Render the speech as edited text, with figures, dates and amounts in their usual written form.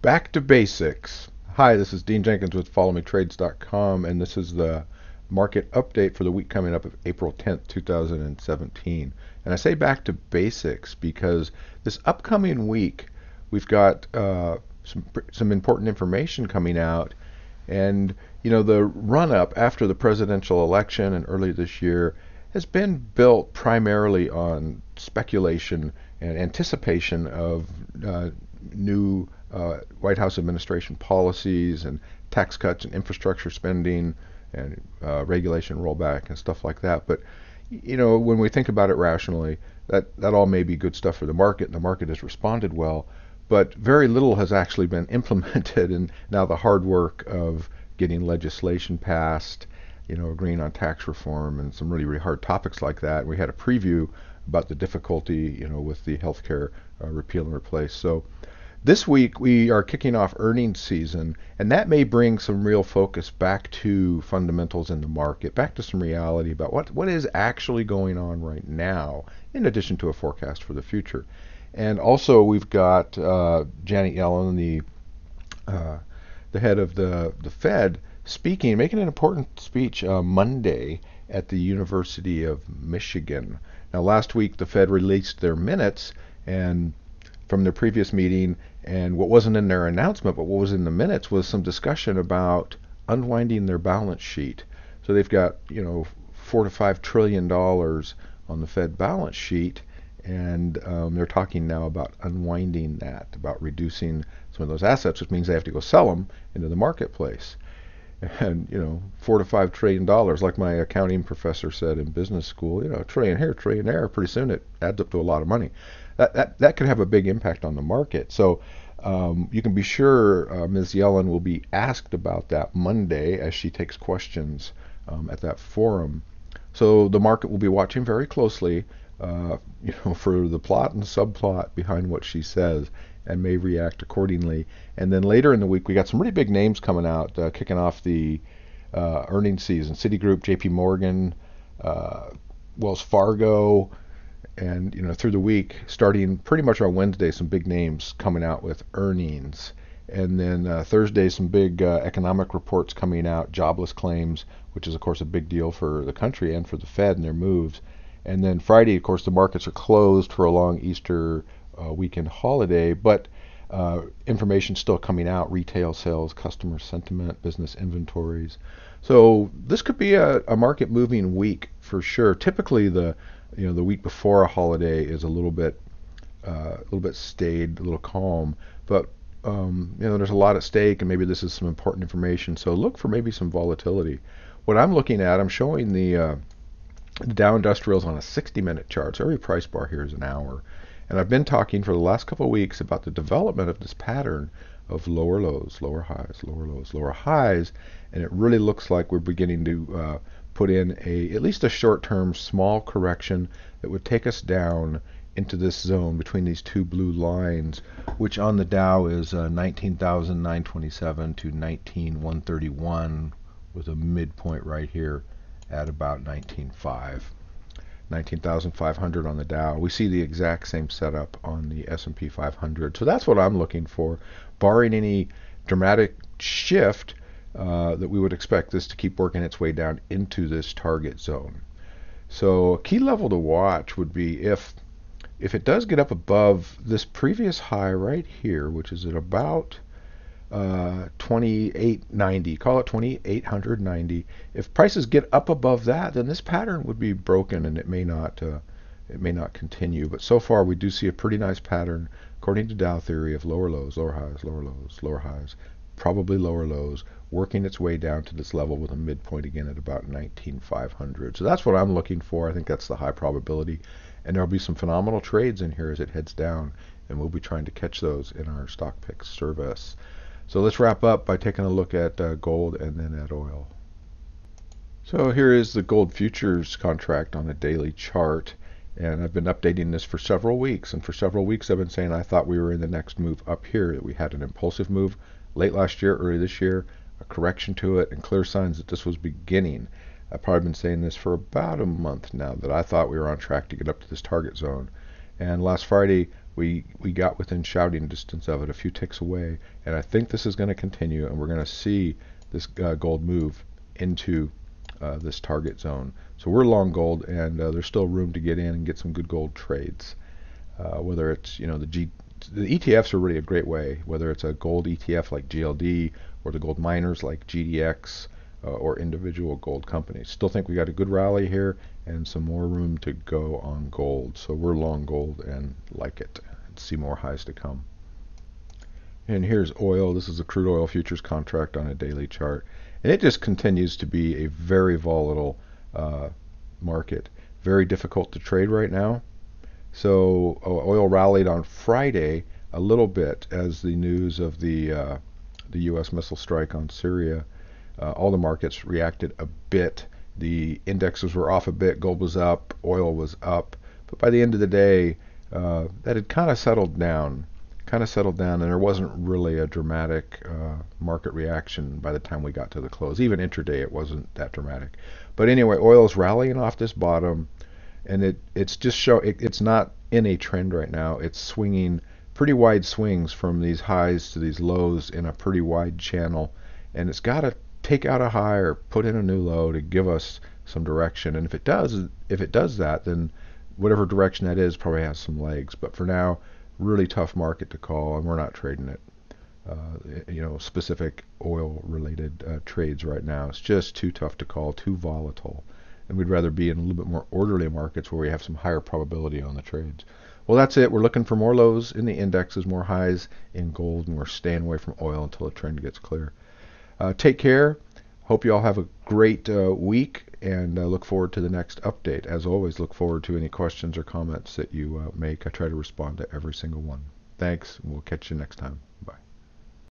Back to basics. Hi, this is Dean Jenkins with FollowMeTrades.com, and this is the market update for the week coming up of April 10th, 2017. And I say back to basics because this upcoming week we've got some important information coming out, and the run-up after the presidential election and early this year has been built primarily on speculation and anticipation of new White House administration policies and tax cuts and infrastructure spending and regulation rollback and stuff like that. But when we think about it rationally, that all may be good stuff for the market, and the market has responded well. But very little has actually been implemented, and now the hard work of getting legislation passed, agreeing on tax reform and some really, really hard topics like that. We had a preview about the difficulty, with the healthcare repeal and replace. So this week we are kicking off earnings season, and that may bring some real focus back to fundamentals in the market, back to some reality about what is actually going on right now, in addition to a forecast for the future. And also we've got Janet Yellen, the head of the Fed, making an important speech Monday at the University of Michigan. Now, last week the Fed released their minutes and from their previous meeting, and what wasn't in their announcement, but what was in the minutes, was some discussion about unwinding their balance sheet. So they've got $4 to $5 trillion on the Fed balance sheet, and they're talking now about unwinding that, about reducing some of those assets, which means they have to go sell them into the marketplace. And $4 to $5 trillion, like my accounting professor said in business school, a trillion here, trillion there. Pretty soon it adds up to a lot of money. That could have a big impact on the market. So you can be sure Ms. Yellen will be asked about that Monday as she takes questions at that forum. So the market will be watching very closely, for the plot and subplot behind what she says, and may react accordingly. And then later in the week, we got some really big names coming out, kicking off the earnings season. Citigroup, JP Morgan, Wells Fargo, and through the week, starting pretty much on Wednesday, some big names coming out with earnings. And then Thursday, some big economic reports coming out, jobless claims, which is of course a big deal for the country and for the Fed and their moves. And then Friday, of course, the markets are closed for a long Easter weekend holiday, but information still coming out: retail sales, customer sentiment, business inventories. So this could be a market moving week for sure. Typically, the week before a holiday is a little bit staid, a little calm, but there's a lot at stake, and maybe this is some important information. So look for maybe some volatility. What I'm looking at, I'm showing the Dow Industrials on a 60-minute chart. So every price bar here is an hour. And I've been talking for the last couple of weeks about the development of this pattern of lower lows, lower highs, lower lows, lower highs. And it really looks like we're beginning to put in at least a short-term small correction that would take us down into this zone between these two blue lines, which on the Dow is 19,927 to 19,131, with a midpoint right here at about 19,500 on the Dow. We see the exact same setup on the S&P 500. So that's what I'm looking for, barring any dramatic shift that we would expect this to keep working its way down into this target zone. So a key level to watch would be if it does get up above this previous high right here, which is at about 2890, call it 2890. If prices get up above that, then this pattern would be broken, and it may not continue. But so far we do see a pretty nice pattern according to Dow theory of lower lows, lower highs, lower lows, lower highs, probably lower lows, working its way down to this level with a midpoint again at about 19,500. So that's what I'm looking for. I think that's the high probability, and there'll be some phenomenal trades in here as it heads down, and we'll be trying to catch those in our stock picks service. So let's wrap up by taking a look at gold and then at oil. So here is the gold futures contract on a daily chart, and I've been updating this for several weeks, and for several weeks I've been saying I thought we were in the next move up here, that we had an impulsive move late last year, early this year, a correction to it, and clear signs that this was beginning. I've probably been saying this for about a month now, that I thought we were on track to get up to this target zone. And last Friday we got within shouting distance of it, a few ticks away, and I think this is going to continue, and we're going to see this gold move into this target zone. So we're long gold, and there's still room to get in and get some good gold trades. Whether it's the ETFs are really a great way, whether it's a gold ETF like GLD or the gold miners like GDX or individual gold companies. Still think we got a good rally here and some more room to go on gold. So we're long gold and like it. See more highs to come. And here's oil. This is a crude oil futures contract on a daily chart. And it just continues to be a very volatile market. Very difficult to trade right now. So oil rallied on Friday a little bit as the news of the U.S. missile strike on Syria. All the markets reacted a bit. The indexes were off a bit. Gold was up. Oil was up. But by the end of the day, that had kind of settled down. And there wasn't really a dramatic market reaction by the time we got to the close. Even intraday, it wasn't that dramatic. But anyway, oil is rallying off this bottom. And it's not in a trend right now. It's swinging pretty wide swings from these highs to these lows in a pretty wide channel, and it's got to take out a high or put in a new low to give us some direction. And if it does that, then whatever direction that is probably has some legs. But for now, really tough market to call, and we're not trading it. Specific oil-related trades right now. It's just too tough to call, too volatile. And we'd rather be in a little bit more orderly markets where we have some higher probability on the trades. Well, that's it. We're looking for more lows in the indexes, more highs in gold, and we're staying away from oil until the trend gets clear. Take care. Hope you all have a great week, and look forward to the next update. As always, look forward to any questions or comments that you make. I try to respond to every single one. Thanks, and we'll catch you next time.